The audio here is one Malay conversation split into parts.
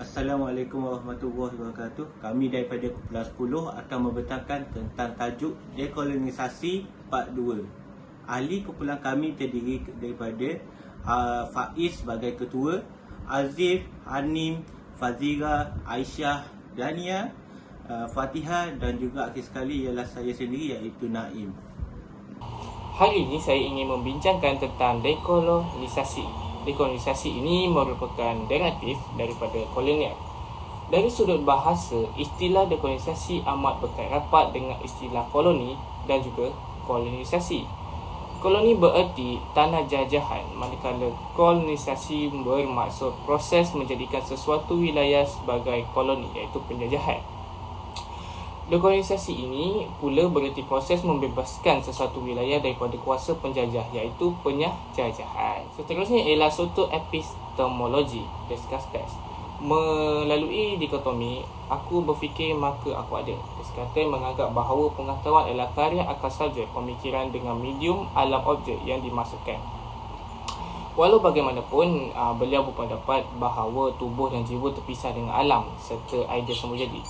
Assalamualaikum warahmatullahi wabarakatuh. Kami daripada Kumpulan 10 akan membentangkan tentang tajuk dekolonisasi part 2. Ahli kumpulan kami terdiri daripada Faiz sebagai ketua, Azif, Hanim, Fazira, Aisyah, Dania, Fatiha dan juga akhir sekali ialah saya sendiri iaitu Naim. Hari ini saya ingin membincangkan tentang dekolonisasi. Dekolonisasi ini merupakan derivatif daripada kolonial. Dari sudut bahasa, istilah dekolonisasi amat berkait rapat dengan istilah koloni dan juga kolonisasi. Koloni bererti tanah jajahan, manakala kolonisasi bermaksud proses menjadikan sesuatu wilayah sebagai koloni, iaitu penjajahan. Dekolonisasi ini pula bererti proses membebaskan sesuatu wilayah daripada kuasa penjajah, iaitu penjajahan. Seterusnya ialah suatu epistemologi, Descartes. Melalui dikotomi, aku berfikir maka aku ada. Descartes menganggap bahawa pengetahuan adalah karya akal saja pemikiran dengan medium alam objek yang dimasukkan. Walau bagaimanapun, beliau berpendapat bahawa tubuh dan jiwa terpisah dengan alam serta idea semua jadi.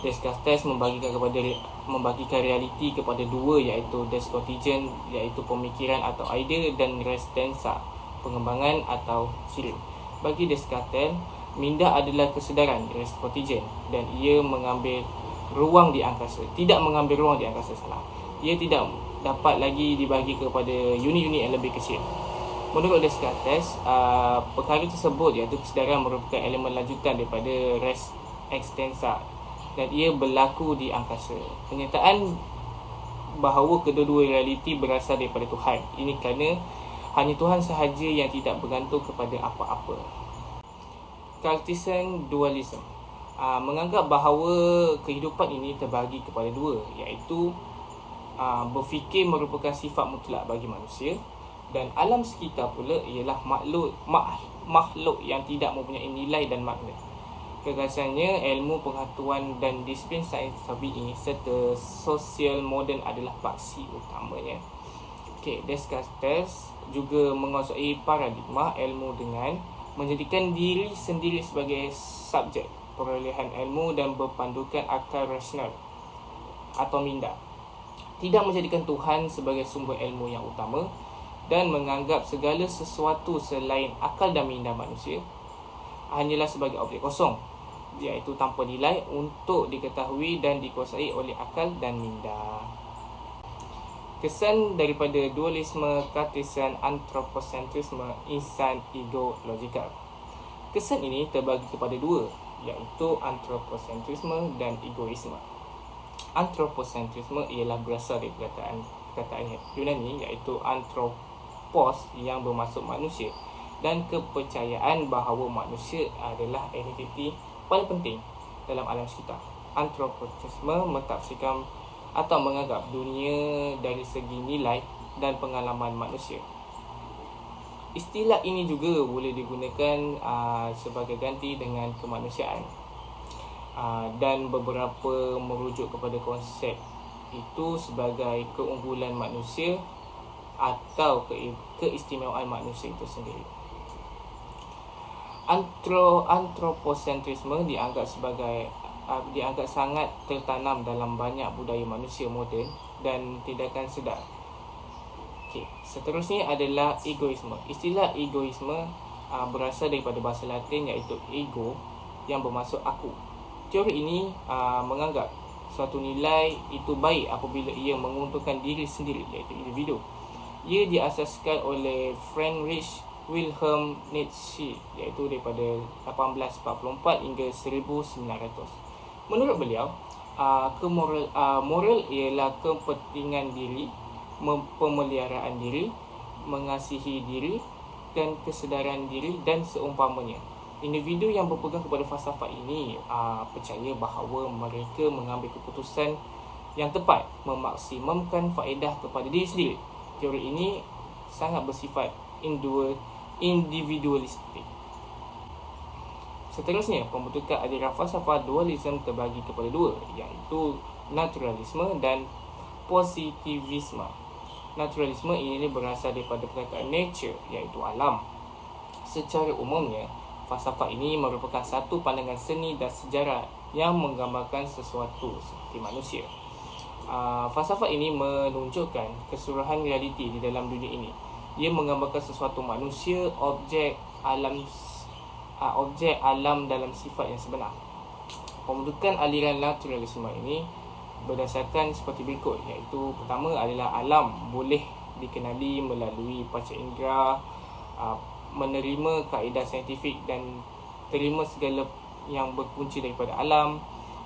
Descartes membagikan realiti kepada dua, iaitu descontingent, iaitu pemikiran atau idea, dan res tensa, pengembangan atau ciri. Bagi Descartes, minda adalah kesedaran, res contingent, dan ia mengambil ruang di angkasa. Tidak mengambil ruang di angkasa, salah. Ia tidak dapat lagi dibagi kepada unit-unit yang lebih kecil. Menurut Descartes, perkara tersebut, iaitu kesedaran, merupakan elemen lanjutan daripada res extensa, dan ia berlaku di angkasa. Kenyataan bahawa kedua-dua realiti berasal daripada Tuhan. Ini kerana hanya Tuhan sahaja yang tidak bergantung kepada apa-apa. Cartesian dualism menganggap bahawa kehidupan ini terbagi kepada dua, iaitu berfikir merupakan sifat mutlak bagi manusia, dan alam sekitar pula ialah makhluk yang tidak mempunyai nilai dan makna. Gagasannya, ilmu pengetahuan dan disiplin sains tabi'i serta sosial moden adalah paksi utamanya. Descartes juga menguasai paradigma ilmu dengan menjadikan diri sendiri sebagai subjek perolehan ilmu dan berpandukan akal rasional atau minda. Tidak menjadikan Tuhan sebagai sumber ilmu yang utama dan menganggap segala sesuatu selain akal dan minda manusia hanyalah sebagai objek kosong, iaitu tanpa nilai untuk diketahui dan dikuasai oleh akal dan minda. Kesan daripada dualisme Cartesian anthropocentrisme insan ego-logikal. Kesan ini terbagi kepada dua, iaitu anthropocentrisme dan egoisme. Anthropocentrisme ialah berasal dari perkataan Yunani, iaitu anthropos yang bermaksud manusia, dan kepercayaan bahawa manusia adalah entiti paling penting dalam alam sekitar. Anthropocentrisme mentafsirkan atau menganggap dunia dari segi nilai dan pengalaman manusia. Istilah ini juga boleh digunakan sebagai ganti dengan kemanusiaan, dan beberapa merujuk kepada konsep itu sebagai keunggulan manusia atau keistimewaan manusia itu sendiri. Anthropocentrisme dianggap sangat tertanam dalam banyak budaya manusia moden dan tindakan sedar. Seterusnya adalah egoisme. Istilah egoisme berasal daripada bahasa Latin, iaitu ego yang bermaksud aku. Teori ini menganggap suatu nilai itu baik apabila ia menguntungkan diri sendiri, iaitu individu. Ia diasaskan oleh Friedrich Wilhelm Nietzsche, iaitu daripada 1844 hingga 1900. Menurut beliau, moral ialah kepentingan diri, pemeliharaan diri, mengasihi diri dan kesedaran diri dan seumpamanya. Individu yang berpegang kepada falsafah ini percaya bahawa mereka mengambil keputusan yang tepat, memaksimumkan faedah kepada diri sendiri. Teori ini sangat bersifat individualistik. Seterusnya, pembentukan aliran falsafah dualisme terbagi kepada dua, iaitu naturalisme dan positivisme. Naturalisme ini berasal daripada perkataan nature, iaitu alam. Secara umumnya, Falsafah ini merupakan satu pandangan seni dan sejarah yang menggambarkan sesuatu seperti manusia. Falsafah ini menunjukkan keseluruhan realiti di dalam dunia ini. Ia menggambarkan sesuatu manusia, objek alam dalam sifat yang sebenar. Pembentukan aliran naturalisme ini berdasarkan seperti berikut, iaitu pertama adalah alam boleh dikenali melalui panca indera, menerima kaedah saintifik dan terima segala yang berpunca daripada alam.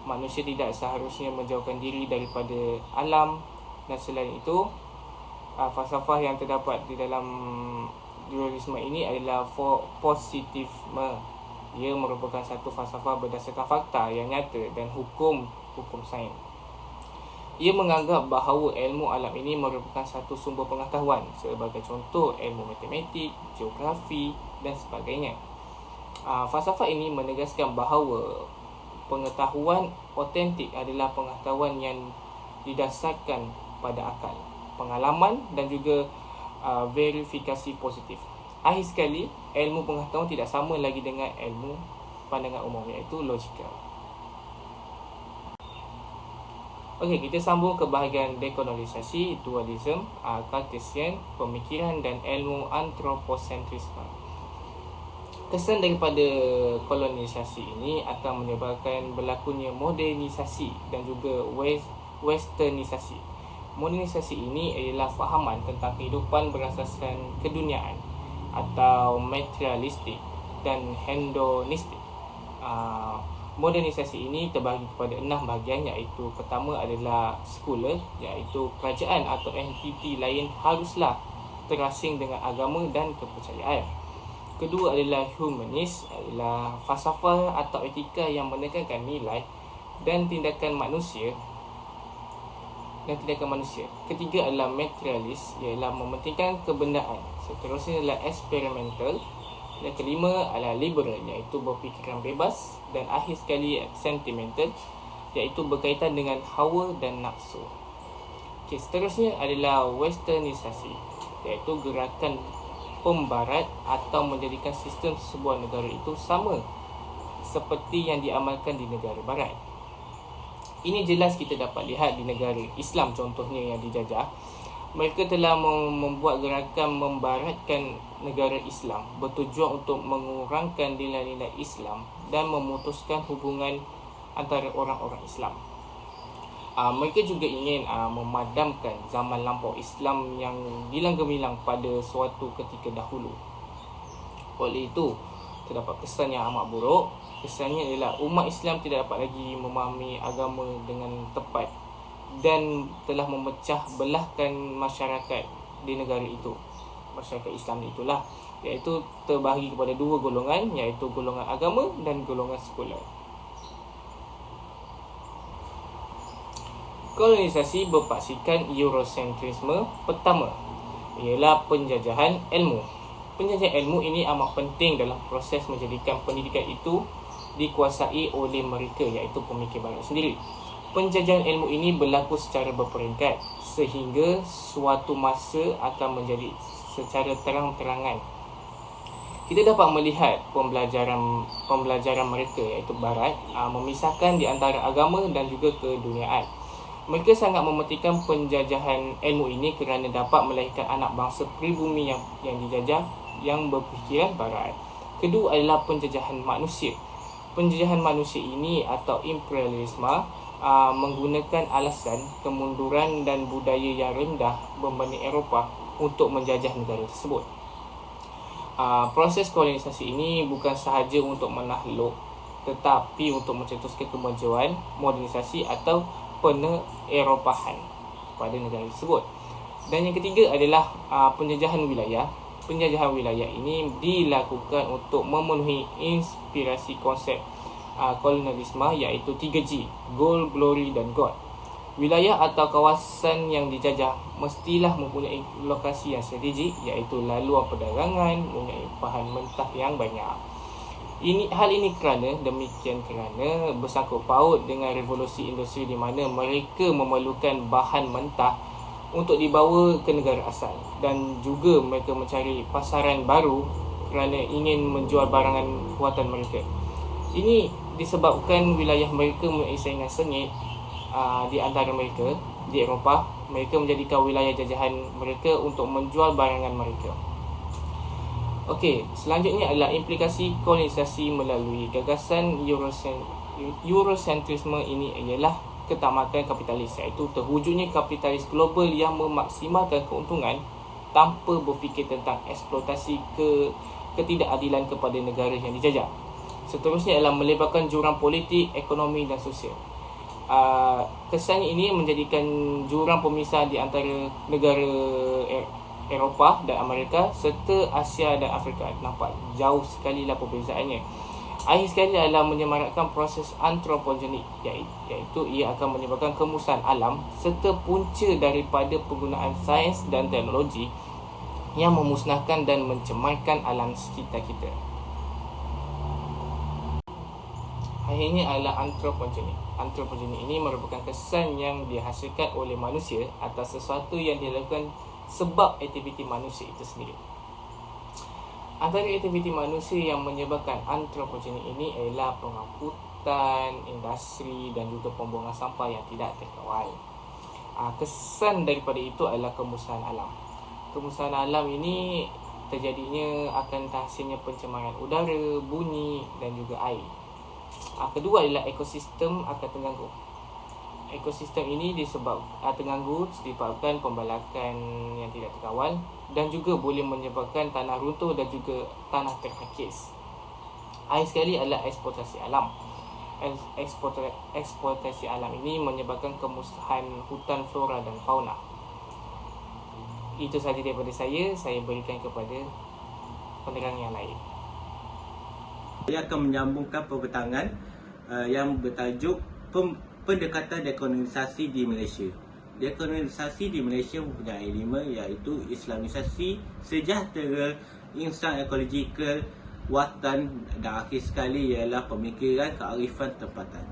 Manusia tidak seharusnya menjauhkan diri daripada alam. Dan selain itu, falsafah yang terdapat di dalam dualisme ini adalah positivisme. Ia merupakan satu falsafah berdasarkan fakta yang nyata dan hukum sains. Ia menganggap bahawa ilmu alam ini merupakan satu sumber pengetahuan, sebagai contoh ilmu matematik, geografi dan sebagainya. Falsafah ini menegaskan bahawa pengetahuan otentik adalah pengetahuan yang didasarkan pada akal, pengalaman dan juga verifikasi positif. Akhir sekali, ilmu pengetahuan tidak sama lagi dengan ilmu pandangan umum, iaitu logikal. Okey, kita sambung ke bahagian dekolonisasi, dualisme, Cartesian, pemikiran dan ilmu antroposentrisme. Kesan daripada kolonisasi ini akan menyebabkan berlakunya modernisasi dan juga westernisasi. Modernisasi ini adalah fahaman tentang kehidupan berasaskan keduniaan atau materialistik dan hedonistik. Modernisasi ini terbahagi kepada 6 bahagian, iaitu pertama adalah sekular, iaitu kerajaan atau entiti lain haruslah terasing dengan agama dan kepercayaan. Kedua adalah humanis, adalah falsafah atau etika yang menekankan nilai dan tindakan manusia. Ketiga adalah materialis, ialah mementingkan kebenaran. Seterusnya adalah eksperimental. Yang kelima adalah liberal, iaitu berfikiran bebas. Dan akhir sekali sentimental, iaitu berkaitan dengan hawa dan nafsu. Okay, seterusnya adalah westernisasi, iaitu gerakan pembarat atau menjadikan sistem sebuah negara itu sama seperti yang diamalkan di negara barat. Ini jelas kita dapat lihat di negara Islam contohnya yang dijajah. Mereka telah membuat gerakan membaratkan negara Islam bertujuan untuk mengurangkan nilai-nilai Islam dan memutuskan hubungan antara orang-orang Islam. Mereka juga ingin memadamkan zaman lampau Islam yang gilang gemilang pada suatu ketika dahulu. Oleh itu, terdapat kesan yang amat buruk. Kesannya adalah umat Islam tidak dapat lagi memahami agama dengan tepat dan telah memecah belahkan masyarakat di negara itu. Masyarakat Islam itulah, iaitu terbahagi kepada 2 golongan, iaitu golongan agama dan golongan sekular. Kolonisasi berpaksikan Eurocentrisme. Pertama ialah penjajahan ilmu. Penjajahan ilmu ini amat penting dalam proses menjadikan pendidikan itu dikuasai oleh mereka, iaitu pemikir barat sendiri. Penjajahan ilmu ini berlaku secara berperingkat sehingga suatu masa akan menjadi secara terang-terangan. Kita dapat melihat pembelajaran mereka, iaitu barat, memisahkan di antara agama dan juga keduniaan. Mereka sangat mementingkan penjajahan ilmu ini kerana dapat melahirkan anak bangsa pribumi yang dijajah yang berfikiran barat. Kedua adalah penjajahan manusia. Penjajahan manusia ini atau imperialisme menggunakan alasan kemunduran dan budaya yang rendah berbanding Eropah untuk menjajah negara tersebut. Proses kolonisasi ini bukan sahaja untuk menakluk, tetapi untuk mencetuskan kemajuan, modernisasi atau peneropahan pada negara tersebut. Dan yang ketiga adalah penjajahan wilayah. Penjajahan wilayah ini dilakukan untuk memenuhi inspirasi konsep kolonialisme, iaitu 3G, Gold, Glory dan God. Wilayah atau kawasan yang dijajah mestilah mempunyai lokasi yang strategik, iaitu laluan perdagangan, mempunyai bahan mentah yang banyak. Hal ini kerana bersangkut paut dengan revolusi industri di mana mereka memerlukan bahan mentah untuk dibawa ke negara asal dan juga mereka mencari pasaran baru kerana ingin menjual barangan buatan mereka. Ini disebabkan wilayah mereka mempunyai saingan sengit di antara mereka di Eropah. Mereka menjadikan wilayah jajahan mereka untuk menjual barangan mereka. Okey, selanjutnya adalah implikasi kolonisasi melalui gagasan Eurocentrisme. Ini ialah ketamakan kapitalis, iaitu terwujudnya kapitalis global yang memaksimalkan keuntungan tanpa berfikir tentang eksploitasi ketidakadilan kepada negara yang dijajah. Seterusnya adalah melebarkan jurang politik, ekonomi dan sosial. Kesannya ini menjadikan jurang pemisah di antara negara Eropah dan Amerika serta Asia dan Afrika. Nampak jauh sekali lah perbezaannya. Akhir sekali adalah menyemarakkan proses antropogenik, iaitu ia akan menyebabkan kemusnahan alam serta punca daripada penggunaan sains dan teknologi yang memusnahkan dan mencemarkan alam sekitar kita. Akhirnya adalah antropogenik. Antropogenik ini merupakan kesan yang dihasilkan oleh manusia atas sesuatu yang dilakukan sebab aktiviti manusia itu sendiri. Antara aktiviti manusia yang menyebabkan antropogenik ini ialah pengangkutan, industri dan juga pembuangan sampah yang tidak terkawal. Kesan daripada itu adalah kemusnahan alam. Kemusnahan alam ini terjadinya akan hasilnya pencemaran udara, bunyi dan juga air. Kedua adalah ekosistem akan terganggu. Ekosistem ini terganggu disebabkan pembalakan yang tidak terkawal dan juga boleh menyebabkan tanah runtuh dan juga tanah terkikis. Akhir sekali adalah eksploitasi alam. Eksploitasi alam ini menyebabkan kemusnahan hutan, flora dan fauna. Itu sahaja daripada saya berikan kepada penerang yang lain. Saya akan menyambungkan perbincangan yang bertajuk pendekatan dekolonisasi di Malaysia. Dekolonisasi di Malaysia mempunyai 5, iaitu Islamisasi, sejahtera, insan ekologikal, watan dan akhir sekali ialah pemikiran kearifan tempatan.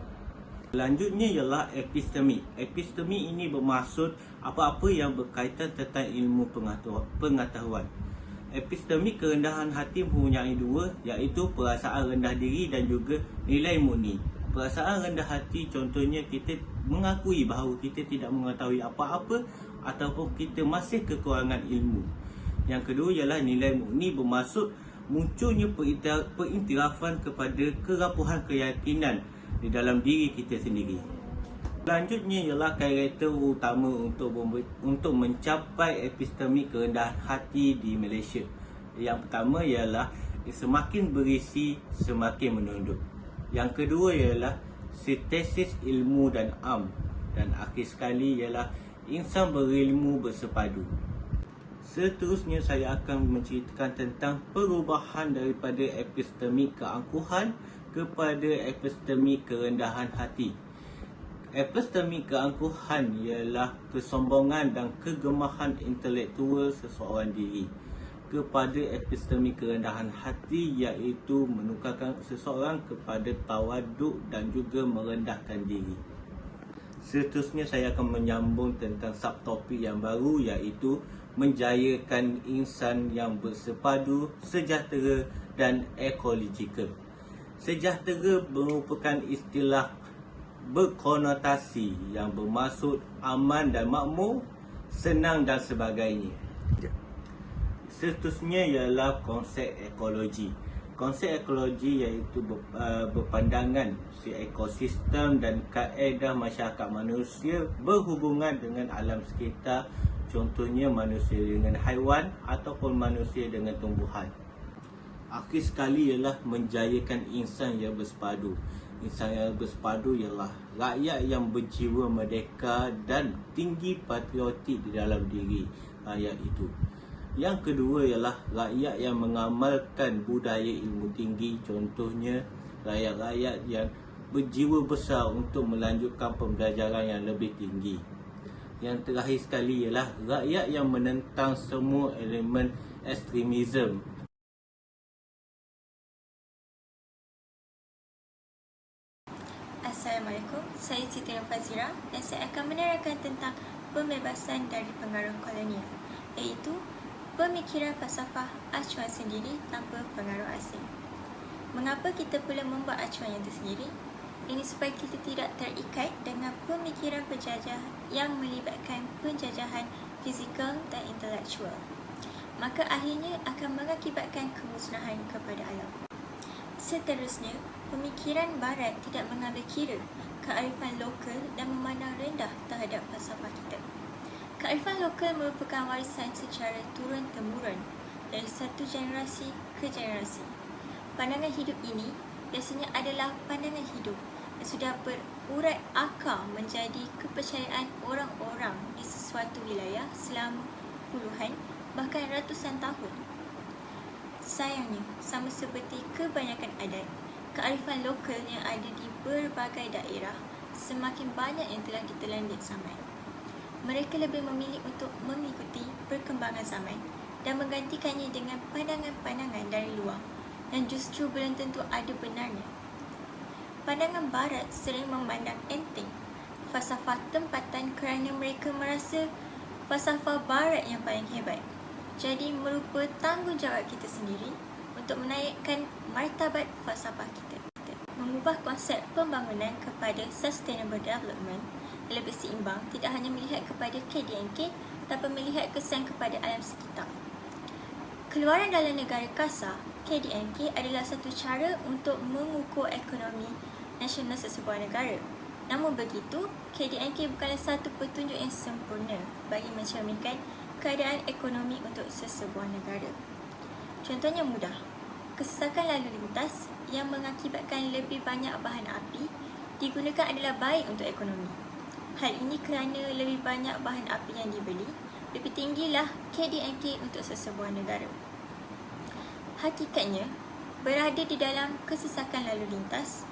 Selanjutnya ialah epistemi. Epistemi ini bermaksud apa-apa yang berkaitan tentang ilmu pengetahuan. Epistemi kerendahan hati mempunyai 2, iaitu perasaan rendah diri dan juga nilai murni. Perasaan rendah hati contohnya kita mengakui bahawa kita tidak mengetahui apa-apa ataupun kita masih kekurangan ilmu. Yang kedua ialah nilai murni, bermaksud munculnya periktirafan kepada kerapuhan keyakinan di dalam diri kita sendiri. Selanjutnya ialah karakter utama untuk mencapai epistemi kerendahan hati di Malaysia. Yang pertama ialah semakin berisi semakin menunduk. Yang kedua ialah sintesis ilmu dan am. Dan akhir sekali ialah insan berilmu bersepadu. Seterusnya saya akan menceritakan tentang perubahan daripada epistemi keangkuhan kepada epistemi kerendahan hati. Epistemi keangkuhan ialah kesombongan dan kegemahan intelektual seseorang diri, kepada epistemi kerendahan hati iaitu menukarkan seseorang kepada tawaduk dan juga merendahkan diri. Seterusnya saya akan menyambung tentang subtopik yang baru iaitu menjayakan insan yang bersepadu, sejahtera dan ekologikal. Sejahtera merupakan istilah berkonotasi yang bermaksud aman dan makmur, senang dan sebagainya. Seterusnya ialah konsep ekologi. Konsep ekologi iaitu berpandangan si ekosistem dan kaedah masyarakat manusia berhubungan dengan alam sekitar, contohnya manusia dengan haiwan ataupun manusia dengan tumbuhan. Akhir sekali ialah menjayakan insan yang bersepadu. Insan yang bersepadu ialah rakyat yang berjiwa merdeka dan tinggi patriotik di dalam diri rakyat itu. Yang kedua ialah rakyat yang mengamalkan budaya ilmu tinggi, contohnya rakyat-rakyat yang berjiwa besar untuk melanjutkan pembelajaran yang lebih tinggi. Yang terakhir sekali ialah rakyat yang menentang semua elemen ekstremisme. Assalamualaikum, saya Siti Fazira dan saya akan menerangkan tentang pembebasan dari pengaruh kolonial, iaitu pemikiran falsafah acuan sendiri tanpa pengaruh asing. Mengapa kita perlu membuat acuan yang tersendiri? Ini supaya kita tidak terikat dengan pemikiran penjajah yang melibatkan penjajahan fizikal dan intelektual. Maka akhirnya akan mengakibatkan kemusnahan kepada alam. Seterusnya, pemikiran barat tidak mengambil kira kearifan lokal dan memandang rendah terhadap falsafah kita. Kearifan lokal merupakan warisan secara turun-temurun dari satu generasi ke generasi. Pandangan hidup ini biasanya adalah pandangan hidup yang sudah berurat akar menjadi kepercayaan orang-orang di sesuatu wilayah selama puluhan bahkan ratusan tahun. Sayangnya, sama seperti kebanyakan adat, kearifan lokal yang ada di berbagai daerah semakin banyak yang telah ditelan di zaman. Mereka lebih memilih untuk mengikuti perkembangan zaman dan menggantikannya dengan pandangan-pandangan dari luar yang justru belum tentu ada benarnya. Pandangan barat sering memandang enteng falsafah tempatan kerana mereka merasa falsafah barat yang paling hebat. Jadi merupa tanggungjawab kita sendiri untuk menaikkan martabat falsafah kita. Mengubah konsep pembangunan kepada sustainable development lebih seimbang tidak hanya melihat kepada KDNK tapi melihat kesan kepada alam sekitar. Keluaran dalam negara kasar, KDNK adalah satu cara untuk mengukur ekonomi nasional sesebuah negara. Namun begitu, KDNK bukanlah satu petunjuk yang sempurna bagi mencerminkan keadaan ekonomi untuk sesebuah negara. Contohnya mudah, kesesakan lalu lintas yang mengakibatkan lebih banyak bahan api digunakan adalah baik untuk ekonomi. Hal ini kerana lebih banyak bahan api yang dibeli, lebih tinggilah KDNK untuk sesebuah negara. Hakikatnya, berada di dalam kesesakan lalu lintas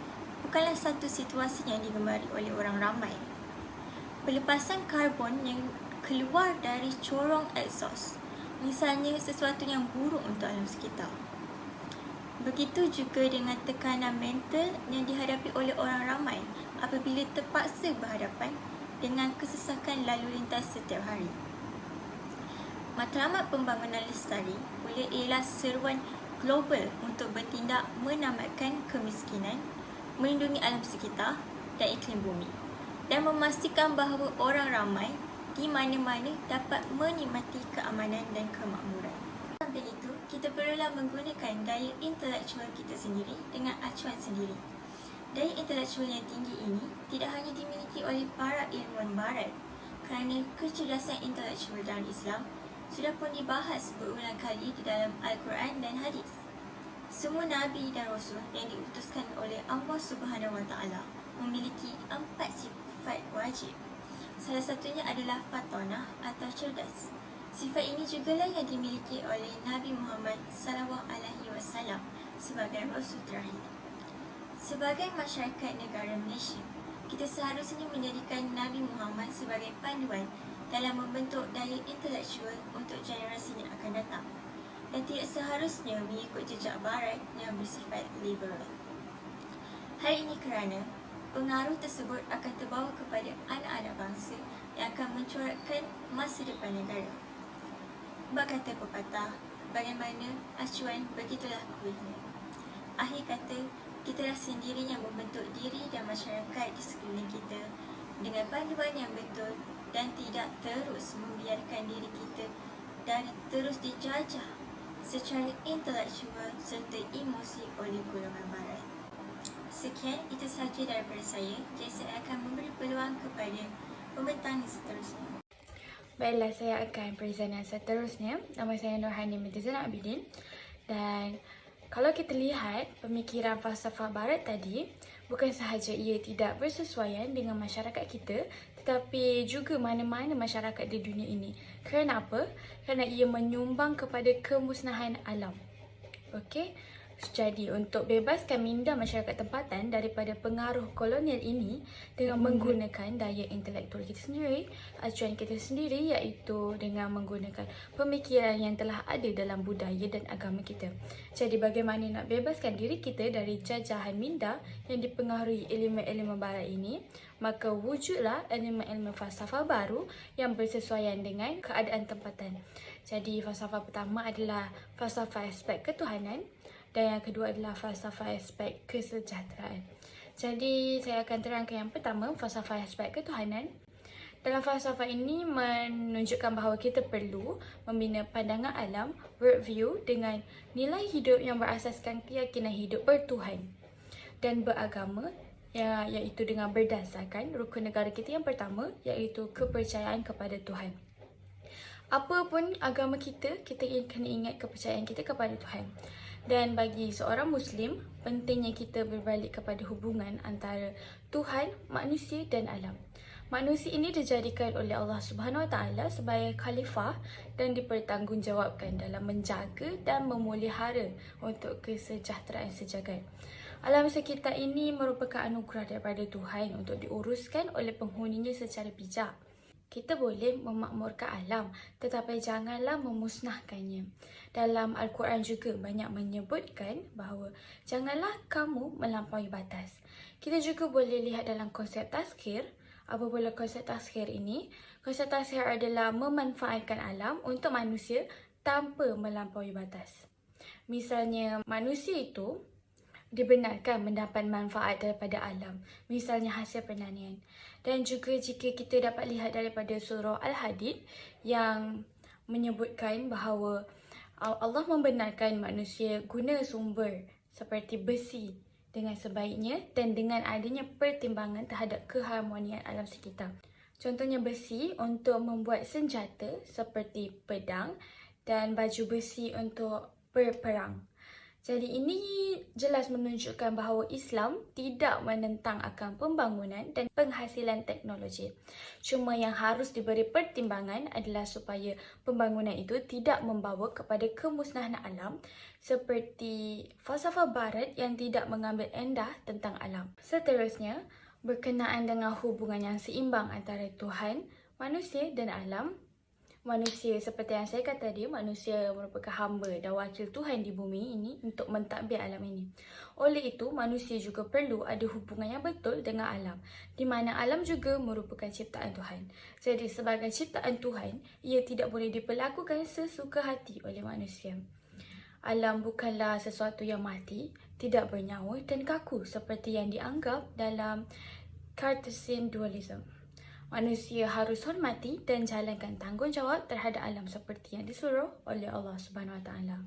bukanlah satu situasi yang digemari oleh orang ramai. Pelepasan karbon yang keluar dari corong exhaust, misalnya sesuatu yang buruk untuk alam sekitar. Begitu juga dengan tekanan mental yang dihadapi oleh orang ramai apabila terpaksa berhadapan dengan kesesakan lalu lintas setiap hari. Matlamat pembangunan lestari boleh ialah seruan global untuk bertindak menamatkan kemiskinan, melindungi alam sekitar dan iklim bumi, dan memastikan bahawa orang ramai di mana-mana dapat menikmati keamanan dan kemakmuran. Sampai itu, kita perlulah menggunakan daya intelektual kita sendiri dengan acuan sendiri. Daya intelektual yang tinggi ini tidak hanya dimiliki oleh para ilmuwan barat kerana kecerdasan intelektual dalam Islam sudah pun dibahas berulang kali di dalam Al-Quran dan hadis. Semua Nabi dan Rasul yang diutuskan oleh Allah Subhanahu Wa Taala memiliki 4 sifat wajib. Salah satunya adalah fatonah atau cerdas. Sifat ini jugalah yang dimiliki oleh Nabi Muhammad SAW sebagai Rasul terakhir. Sebagai masyarakat negara Malaysia, kita seharusnya menjadikan Nabi Muhammad sebagai panduan dalam membentuk daya intelektual untuk generasi yang akan datang, dan tidak seharusnya mengikut jejak barat yang bersifat liberal. Hal ini kerana pengaruh tersebut akan terbawa kepada anak-anak bangsa yang akan mencorakkan masa depan negara. Bak kata pepatah, bagaimana acuan begitulah kuihnya. Akhir kata, kitalah sendiri yang membentuk diri dan masyarakat di sekeliling kita dengan panduan yang betul dan tidak terus membiarkan diri kita dari terus dijajah secara intelektual serta emosi oleh golongan barat. Sekian, itu sahaja daripada saya. Jadi saya akan memberi peluang kepada pembentang seterusnya. Baiklah, saya akan present yang seterusnya. Nama saya Nurhani binti Zainal Abidin. Dan kalau kita lihat pemikiran falsafah barat tadi, bukan sahaja ia tidak bersesuaian dengan masyarakat kita, tetapi juga mana-mana masyarakat di dunia ini. Kerana apa? Kerana ia menyumbang kepada kemusnahan alam. Okey? Jadi, untuk bebaskan minda masyarakat tempatan daripada pengaruh kolonial ini dengan menggunakan daya intelektual kita sendiri, acuan kita sendiri, iaitu dengan menggunakan pemikiran yang telah ada dalam budaya dan agama kita. Jadi, bagaimana nak bebaskan diri kita dari jajahan minda yang dipengaruhi ilmu-ilmu barat ini? Maka wujudlah ilmu-ilmu falsafah baru yang bersesuaian dengan keadaan tempatan. Jadi, falsafah pertama adalah falsafah aspek ketuhanan. Dan yang kedua adalah falsafah aspek kesejahteraan. Jadi, saya akan terangkan yang pertama, falsafah aspek ketuhanan. Dalam falsafah ini menunjukkan bahawa kita perlu membina pandangan alam, worldview dengan nilai hidup yang berasaskan keyakinan hidup bertuhan dan beragama, iaitu dengan berdasarkan rukun negara kita yang pertama, iaitu kepercayaan kepada Tuhan. Apapun agama kita kena ingat kepercayaan kita kepada Tuhan. Dan bagi seorang Muslim, pentingnya kita berbalik kepada hubungan antara Tuhan, manusia dan alam. Manusia ini dijadikan oleh Allah Subhanahu Wa Taala sebagai khalifah dan dipertanggungjawabkan dalam menjaga dan memelihara untuk kesejahteraan sejagat. Alam sekitar ini merupakan anugerah daripada Tuhan untuk diuruskan oleh penghuninya secara bijak. Kita boleh memakmurkan alam, tetapi janganlah memusnahkannya. Dalam Al-Quran juga banyak menyebutkan bahawa janganlah kamu melampaui batas. Kita juga boleh lihat dalam konsep tazkir. Apa pula konsep tazkir ini? Konsep tazkir adalah memanfaatkan alam untuk manusia tanpa melampaui batas. Misalnya, manusia itu dibenarkan mendapat manfaat daripada alam, misalnya hasil pertanian. Dan juga jika kita dapat lihat daripada surah Al-Hadid yang menyebutkan bahawa Allah membenarkan manusia guna sumber seperti besi dengan sebaiknya dan dengan adanya pertimbangan terhadap keharmonian alam sekitar. Contohnya besi untuk membuat senjata seperti pedang dan baju besi untuk berperang. Jadi ini jelas menunjukkan bahawa Islam tidak menentang akan pembangunan dan penghasilan teknologi. Cuma yang harus diberi pertimbangan adalah supaya pembangunan itu tidak membawa kepada kemusnahan alam seperti falsafah barat yang tidak mengambil endah tentang alam. Seterusnya, berkenaan dengan hubungan yang seimbang antara Tuhan, manusia dan alam. Manusia, seperti yang saya kata tadi, manusia merupakan hamba dan wakil Tuhan di bumi ini untuk mentadbir alam ini. Oleh itu, manusia juga perlu ada hubungan yang betul dengan alam, di mana alam juga merupakan ciptaan Tuhan. Jadi, sebagai ciptaan Tuhan, ia tidak boleh diperlakukan sesuka hati oleh manusia. Alam bukanlah sesuatu yang mati, tidak bernyawa dan kaku seperti yang dianggap dalam Cartesian dualism. Manusia harus hormati dan jalankan tanggungjawab terhadap alam seperti yang disuruh oleh Allah Subhanahu Wa Taala.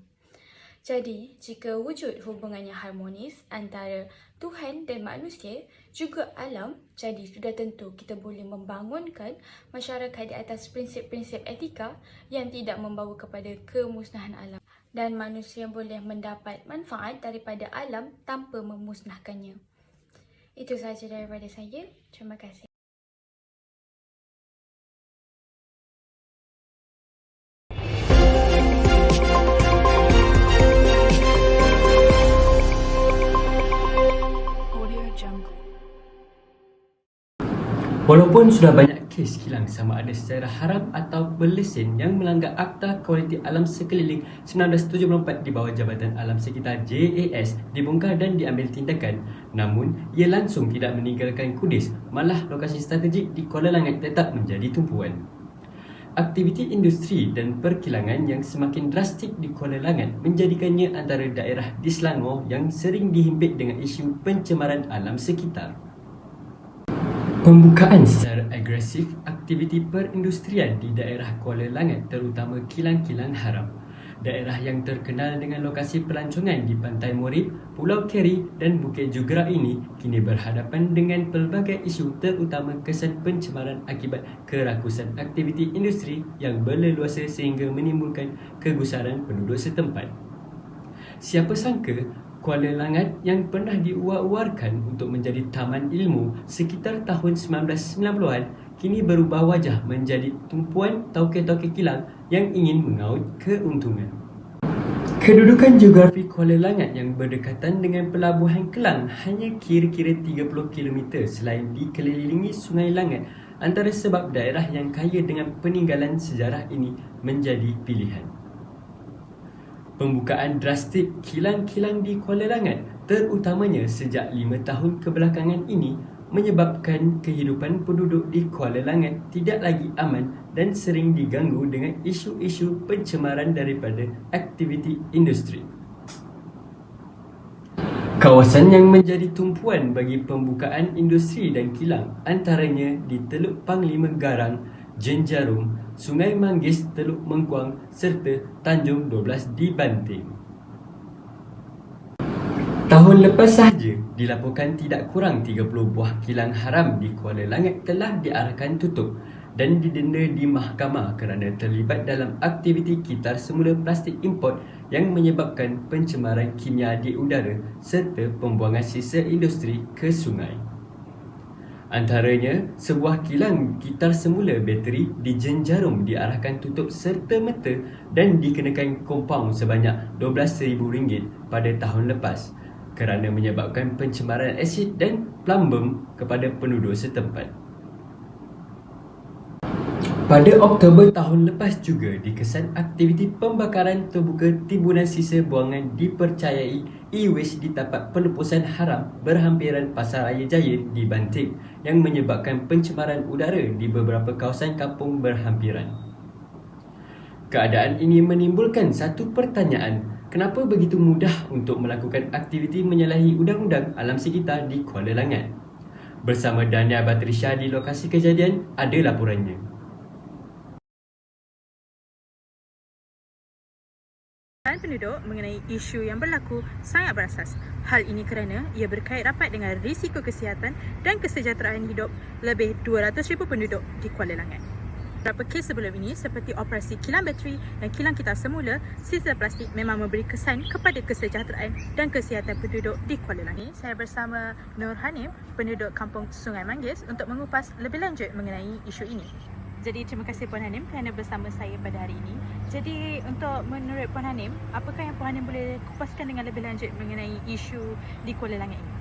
Jadi, jika wujud hubungan yang harmonis antara Tuhan dan manusia, juga alam, jadi sudah tentu kita boleh membangunkan masyarakat di atas prinsip-prinsip etika yang tidak membawa kepada kemusnahan alam. Dan manusia boleh mendapat manfaat daripada alam tanpa memusnahkannya. Itu sahaja daripada saya. Terima kasih. Walaupun sudah banyak kes kilang sama ada secara haram atau berlesen yang melanggar Akta Kualiti Alam Sekeliling 1974 di bawah Jabatan Alam Sekitar JAS dibongkar dan diambil tindakan, namun ia langsung tidak meninggalkan Kudis, malah lokasi strategik di Kuala Langat tetap menjadi tumpuan. Aktiviti industri dan perkilangan yang semakin drastik di Kuala Langat menjadikannya antara daerah di Selangor yang sering dihimpit dengan isu pencemaran alam sekitar. Pembukaan secara agresif aktiviti perindustrian di daerah Kuala Langat terutama kilang-kilang haram. Daerah yang terkenal dengan lokasi pelancongan di Pantai Morib, Pulau Keri dan Bukit Jugra ini kini berhadapan dengan pelbagai isu terutama kesan pencemaran akibat kerakusan aktiviti industri yang berleluasa sehingga menimbulkan kegusaran penduduk setempat. Siapa sangka Kuala Langat yang pernah diuar-uarkan untuk menjadi taman ilmu sekitar tahun 1990-an kini berubah wajah menjadi tumpuan tauke-tauke kilang yang ingin mengaut keuntungan. Kedudukan geografi Kuala Langat yang berdekatan dengan Pelabuhan Kelang hanya kira-kira 30 km selain dikelilingi Sungai Langat antara sebab daerah yang kaya dengan peninggalan sejarah ini menjadi pilihan. Pembukaan drastik kilang-kilang di Kuala Langat terutamanya sejak 5 tahun kebelakangan ini menyebabkan kehidupan penduduk di Kuala Langat tidak lagi aman dan sering diganggu dengan isu-isu pencemaran daripada aktiviti industri. Kawasan yang menjadi tumpuan bagi pembukaan industri dan kilang antaranya di Teluk Panglima Garang, Jenjarum, Sungai Manggis, Teluk Mengkuang serta Tanjung 12 di Banting. Tahun lepas sahaja, dilaporkan tidak kurang 30 buah kilang haram di Kuala Langat telah diarahkan tutup dan didenda di mahkamah kerana terlibat dalam aktiviti kitar semula plastik import yang menyebabkan pencemaran kimia di udara serta pembuangan sisa industri ke sungai. Antaranya, sebuah kilang kitar semula bateri di Jenjarum diarahkan tutup serta-merta dan dikenakan kompaun sebanyak RM12,000 pada tahun lepas kerana menyebabkan pencemaran asid dan plumbum kepada penduduk setempat. Pada Oktober tahun lepas juga dikesan aktiviti pembakaran terbuka timbunan sisa buangan dipercayai e-waste di tapak pelepasan haram berhampiran Pasar Raya Jaya di Banting yang menyebabkan pencemaran udara di beberapa kawasan kampung berhampiran. Keadaan ini menimbulkan satu pertanyaan, kenapa begitu mudah untuk melakukan aktiviti menyalahi undang-undang alam sekitar di Kuala Langat? Bersama Dania Batrisha di lokasi kejadian, ada laporannya. Penduduk mengenai isu yang berlaku sangat berasas. Hal ini kerana ia berkait rapat dengan risiko kesihatan dan kesejahteraan hidup lebih 200,000 penduduk di Kuala Langat. Beberapa kes sebelum ini seperti operasi kilang bateri dan kilang kitar semula, sisa plastik memang memberi kesan kepada kesejahteraan dan kesihatan penduduk di Kuala Langat. Saya bersama Nur Hanim, penduduk kampung Sungai Manggis untuk mengupas lebih lanjut mengenai isu ini. Jadi terima kasih Puan Hanim kerana bersama saya pada hari ini. Jadi untuk menurut Puan Hanim, apakah yang Puan Hanim boleh kupaskan dengan lebih lanjut mengenai isu di Kuala Langat ini?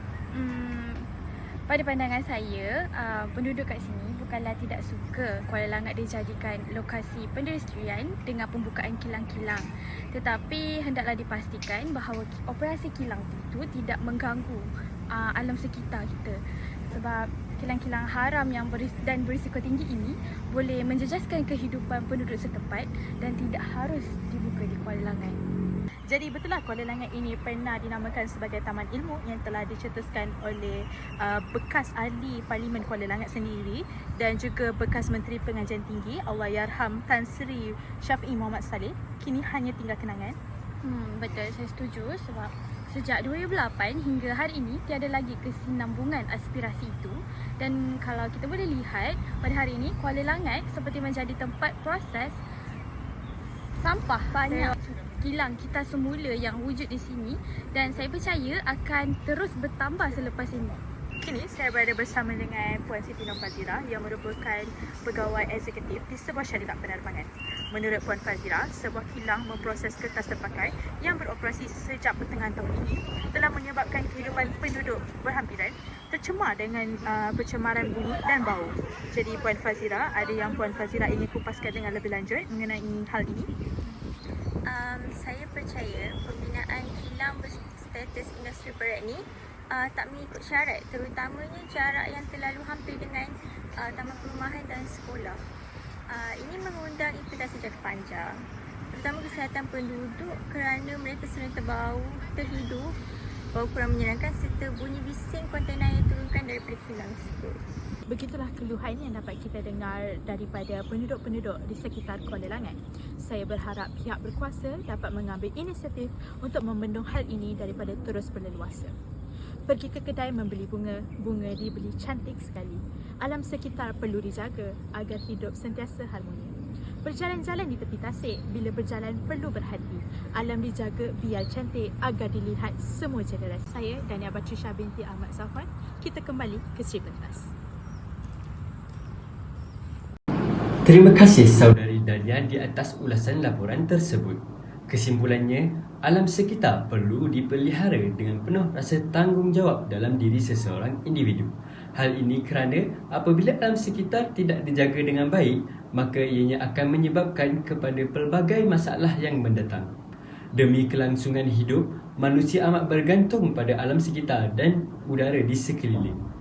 Pada pandangan saya, penduduk kat sini bukanlah tidak suka Kuala Langat dijadikan lokasi perindustrian dengan pembukaan kilang-kilang. Tetapi hendaklah dipastikan bahawa operasi kilang itu tidak mengganggu alam sekitar kita. Sebab kilang-kilang haram yang berisiko tinggi ini boleh menjejaskan kehidupan penduduk setempat dan tidak harus dibuka di Kuala Langat. Jadi betullah Kuala Langat ini pernah dinamakan sebagai Taman Ilmu yang telah dicetuskan oleh bekas ahli Parlimen Kuala Langat sendiri dan juga bekas Menteri Pengajian Tinggi Allahyarham Tan Sri Syafiee Muhammad Saleh. Kini hanya tinggal kenangan. Betul, saya setuju sebab sejak 2008 hingga hari ini tiada lagi kesinambungan aspirasi itu. Dan kalau kita boleh lihat pada hari ini Kuala Langat seperti menjadi tempat proses sampah. Banyak kilang kita semula yang wujud di sini dan saya percaya akan terus bertambah selepas ini. Kini saya berada bersama dengan Puan Siti Nur Fazira yang merupakan pegawai eksekutif di sebuah syarikat penerbangan. Menurut Puan Fazira, sebuah kilang memproses kertas terpakai yang beroperasi sejak pertengahan tahun ini telah menyebabkan kehidupan penduduk berhampiran tercemar dengan pencemaran bunyi dan bau. Jadi Puan Fazira, ada yang Puan Fazira ingin kupaskan dengan lebih lanjut mengenai hal ini? Saya percaya pembinaan kilang berstatus industri berat ni tak mengikut syarat, terutamanya jarak yang terlalu hampir dengan taman perumahan dan sekolah. Ini mengundang implikasi jangka panjang, terutama kesihatan penduduk kerana mereka sering terbau, terhidup, bau kurang menyenangkan serta bunyi bising kontainer yang turunkan daripada kilang tersebut. Begitulah keluhan yang dapat kita dengar daripada penduduk-penduduk di sekitar Kuala Langat. Saya berharap pihak berkuasa dapat mengambil inisiatif untuk membendung hal ini daripada terus berleluasa. Pergi ke kedai membeli bunga, bunga dibeli cantik sekali. Alam sekitar perlu dijaga agar hidup sentiasa harmoni. Berjalan-jalan di tepi tasik, bila berjalan perlu berhati. Alam dijaga biar cantik agar dilihat semua generasi. Saya Dania Batrisha binti Ahmad Safwan. Kita kembali ke Sri Pentas. Terima kasih saudari Dania di atas ulasan laporan tersebut. Kesimpulannya, alam sekitar perlu dipelihara dengan penuh rasa tanggungjawab dalam diri seseorang individu. Hal ini kerana apabila alam sekitar tidak dijaga dengan baik, maka ianya akan menyebabkan kepada pelbagai masalah yang mendatang. Demi kelangsungan hidup, manusia amat bergantung pada alam sekitar dan udara di sekeliling.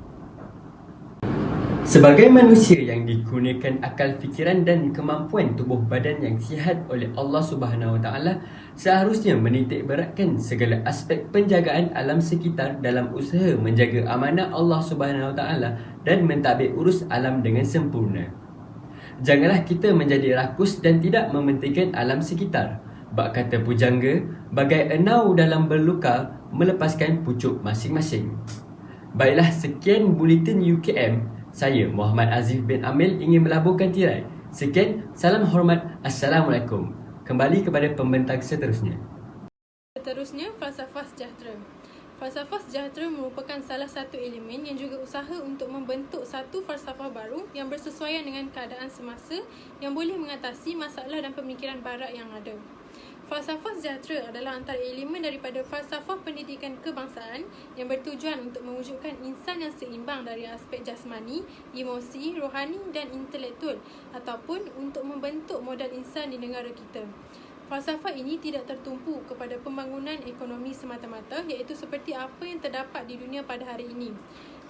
Sebagai manusia yang dikurniakan akal fikiran dan kemampuan tubuh badan yang sihat oleh Allah Subhanahu Wa Taala, seharusnya menitik beratkan segala aspek penjagaan alam sekitar dalam usaha menjaga amanah Allah Subhanahu Wa Taala dan mentadbir urus alam dengan sempurna. Janganlah kita menjadi rakus dan tidak mementingkan alam sekitar. Bak kata pujangga, bagai enau dalam berluka melepaskan pucuk masing-masing. Baiklah, sekian Buletin UKM. Saya Muhammad Azif bin Amil ingin melaburkan tirai. Sekian, salam hormat. Assalamualaikum. Kembali kepada pembentang seterusnya. Seterusnya, falsafah sejahtera. Falsafah sejahtera merupakan salah satu elemen yang juga usaha untuk membentuk satu falsafah baru yang bersesuaian dengan keadaan semasa yang boleh mengatasi masalah dan pemikiran barat yang ada. Falsafah sejahtera adalah antara elemen daripada falsafah pendidikan kebangsaan yang bertujuan untuk mewujudkan insan yang seimbang dari aspek jasmani, emosi, rohani dan intelektual ataupun untuk membentuk modal insan di negara kita. Falsafah ini tidak tertumpu kepada pembangunan ekonomi semata-mata, iaitu seperti apa yang terdapat di dunia pada hari ini.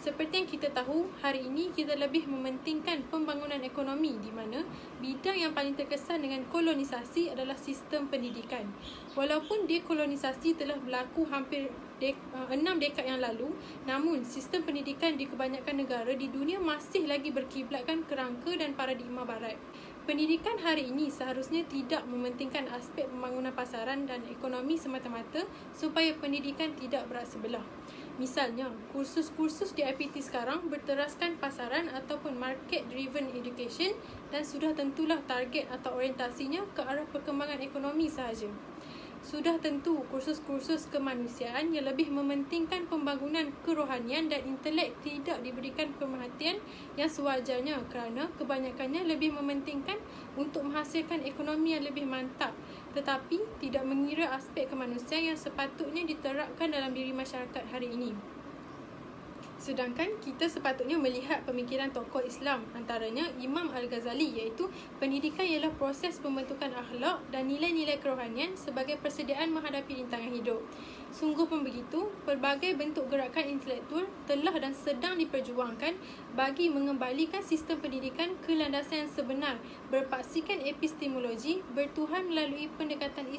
Seperti yang kita tahu, hari ini kita lebih mementingkan pembangunan ekonomi di mana bidang yang paling terkesan dengan kolonisasi adalah sistem pendidikan. Walaupun dekolonisasi telah berlaku hampir 6 dekad yang lalu, namun sistem pendidikan di kebanyakan negara di dunia masih lagi berkiblatkan kerangka dan paradigma barat. Pendidikan hari ini seharusnya tidak mementingkan aspek pembangunan pasaran dan ekonomi semata-mata supaya pendidikan tidak berat sebelah. Misalnya, kursus-kursus di IPT sekarang berteraskan pasaran ataupun market driven education dan sudah tentulah target atau orientasinya ke arah perkembangan ekonomi sahaja. Sudah tentu kursus-kursus kemanusiaan yang lebih mementingkan pembangunan kerohanian dan intelek tidak diberikan pemerhatian yang sewajarnya kerana kebanyakannya lebih mementingkan untuk menghasilkan ekonomi yang lebih mantap tetapi tidak mengira aspek kemanusiaan yang sepatutnya diterapkan dalam diri masyarakat hari ini. Sedangkan kita sepatutnya melihat pemikiran tokoh Islam, antaranya Imam Al-Ghazali, iaitu pendidikan ialah proses pembentukan akhlak dan nilai-nilai kerohanian sebagai persediaan menghadapi rintangan hidup. Sungguh pun begitu, pelbagai bentuk gerakan intelektual telah dan sedang diperjuangkan bagi mengembalikan sistem pendidikan ke landasan yang sebenar, berpaksikan epistemologi, bertuhan melalui pendekatan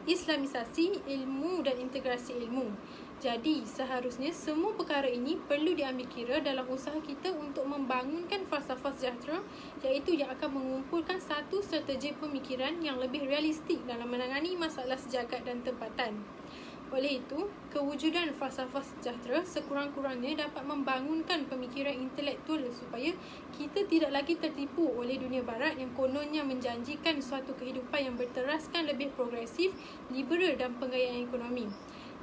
islamisasi ilmu dan integrasi ilmu. Jadi, seharusnya semua perkara ini perlu diambil kira dalam usaha kita untuk membangunkan falsafah sejahtera, iaitu yang akan mengumpulkan satu strategi pemikiran yang lebih realistik dalam menangani masalah sejagat dan tempatan. Oleh itu, kewujudan falsafah sejahtera sekurang-kurangnya dapat membangunkan pemikiran intelektual supaya kita tidak lagi tertipu oleh dunia barat yang kononnya menjanjikan suatu kehidupan yang berteraskan lebih progresif, liberal dan penggayaan ekonomi.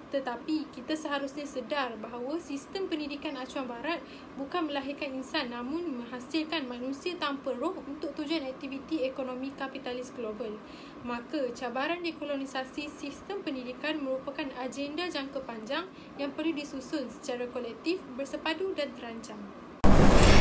Tetapi kita seharusnya sedar bahawa sistem pendidikan acuan barat bukan melahirkan insan namun menghasilkan manusia tanpa roh untuk tujuan aktiviti ekonomi kapitalis global. Maka cabaran dekolonisasi sistem pendidikan merupakan agenda jangka panjang yang perlu disusun secara kolektif, bersepadu dan terancang.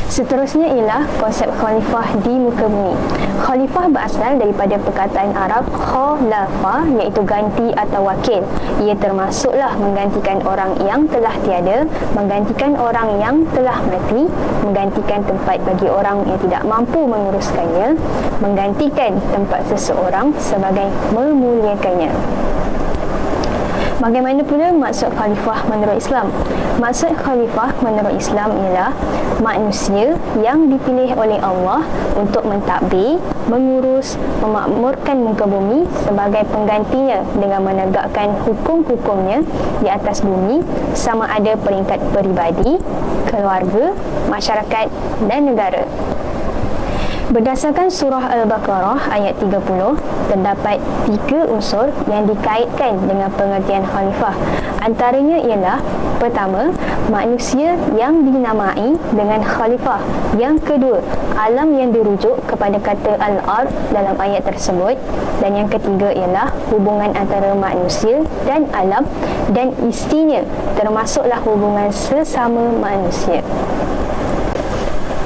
Seterusnya ialah konsep khalifah di muka bumi. Khalifah berasal daripada perkataan Arab khalafa, iaitu ganti atau wakil. Ia termasuklah menggantikan orang yang telah tiada, menggantikan orang yang telah mati, menggantikan tempat bagi orang yang tidak mampu menguruskannya, menggantikan tempat seseorang sebagai memuliakannya. Bagaimana pula maksud khalifah menurut Islam? Maksud khalifah menurut Islam ialah manusia yang dipilih oleh Allah untuk mentadbir, mengurus, memakmurkan muka bumi sebagai penggantinya dengan menegakkan hukum-hukumnya di atas bumi sama ada peringkat peribadi, keluarga, masyarakat dan negara. Berdasarkan surah Al-Baqarah ayat 30, terdapat 3 unsur yang dikaitkan dengan pengertian khalifah. Antaranya ialah: pertama, manusia yang dinamai dengan khalifah. Yang kedua, alam yang dirujuk kepada kata al-ard dalam ayat tersebut. Dan yang ketiga ialah hubungan antara manusia dan alam dan isinya, termasuklah hubungan sesama manusia.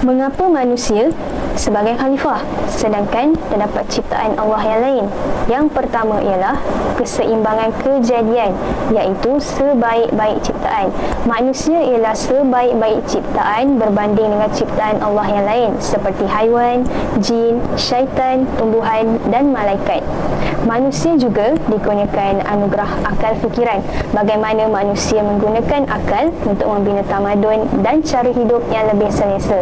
Mengapa manusia sebagai khalifah sedangkan terdapat ciptaan Allah yang lain? Yang pertama ialah keseimbangan kejadian, iaitu sebaik-baik ciptaan. Manusia ialah sebaik-baik ciptaan berbanding dengan ciptaan Allah yang lain seperti haiwan, jin, syaitan, tumbuhan dan malaikat. Manusia juga dikurniakan anugerah akal fikiran. Bagaimana manusia menggunakan akal untuk membina tamadun dan cara hidup yang lebih selesa.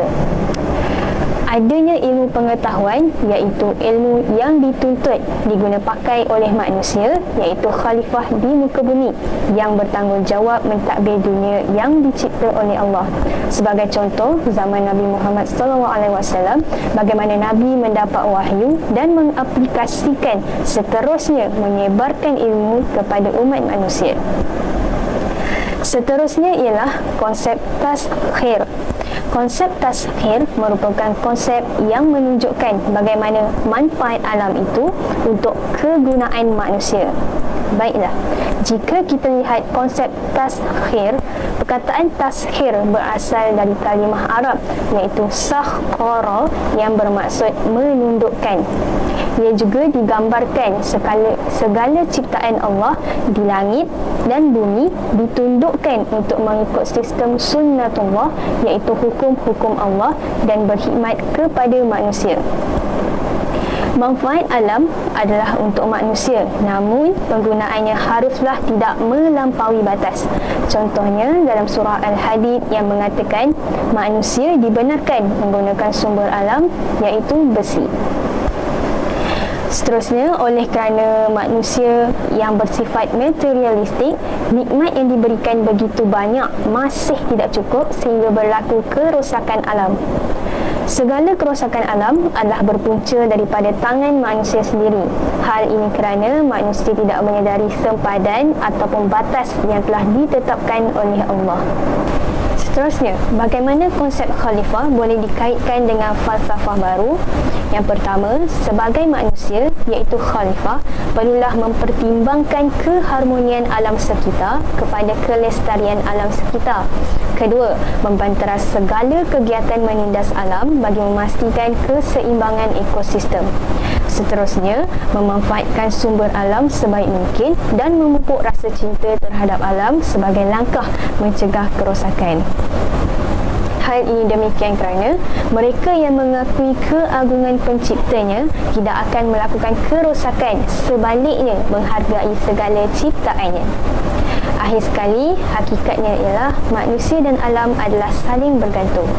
Adanya ilmu pengetahuan, iaitu ilmu yang dituntut diguna pakai oleh manusia, iaitu khalifah di muka bumi yang bertanggungjawab mentadbir dunia yang dicipta oleh Allah. Sebagai contoh, zaman Nabi Muhammad SAW, bagaimana Nabi mendapat wahyu dan mengaplikasikan, seterusnya menyebarkan ilmu kepada umat manusia. Seterusnya ialah konsep taskhir. Konsep taskhir merupakan konsep yang menunjukkan bagaimana manfaat alam itu untuk kegunaan manusia. Baiklah, jika kita lihat konsep taskhir, perkataan taskhir berasal dari kalimah Arab iaitu sakhara yang bermaksud menundukkan. Ia juga digambarkan segala ciptaan Allah di langit dan bumi ditundukkan untuk mengikut sistem sunnatullah, iaitu hukum-hukum Allah dan berkhidmat kepada manusia. Manfaat alam adalah untuk manusia, namun penggunaannya haruslah tidak melampaui batas. Contohnya dalam surah Al-Hadid yang mengatakan manusia dibenarkan menggunakan sumber alam, iaitu besi. Seterusnya, oleh kerana manusia yang bersifat materialistik, nikmat yang diberikan begitu banyak masih tidak cukup sehingga berlaku kerosakan alam. Segala kerosakan alam adalah berpunca daripada tangan manusia sendiri. Hal ini kerana manusia tidak menyedari sempadan ataupun batas yang telah ditetapkan oleh Allah. Seterusnya, bagaimana konsep khalifah boleh dikaitkan dengan falsafah baru? Yang pertama, sebagai manusia, iaitu khalifah, perlulah mempertimbangkan keharmonian alam sekitar kepada kelestarian alam sekitar. Kedua, membanteras segala kegiatan menindas alam bagi memastikan keseimbangan ekosistem. Seterusnya, memanfaatkan sumber alam sebaik mungkin dan memupuk rasa cinta terhadap alam sebagai langkah mencegah kerosakan. Hal ini demikian kerana mereka yang mengakui keagungan penciptanya tidak akan melakukan kerosakan, sebaliknya menghargai segala ciptaannya. Akhir sekali, hakikatnya ialah manusia dan alam adalah saling bergantung.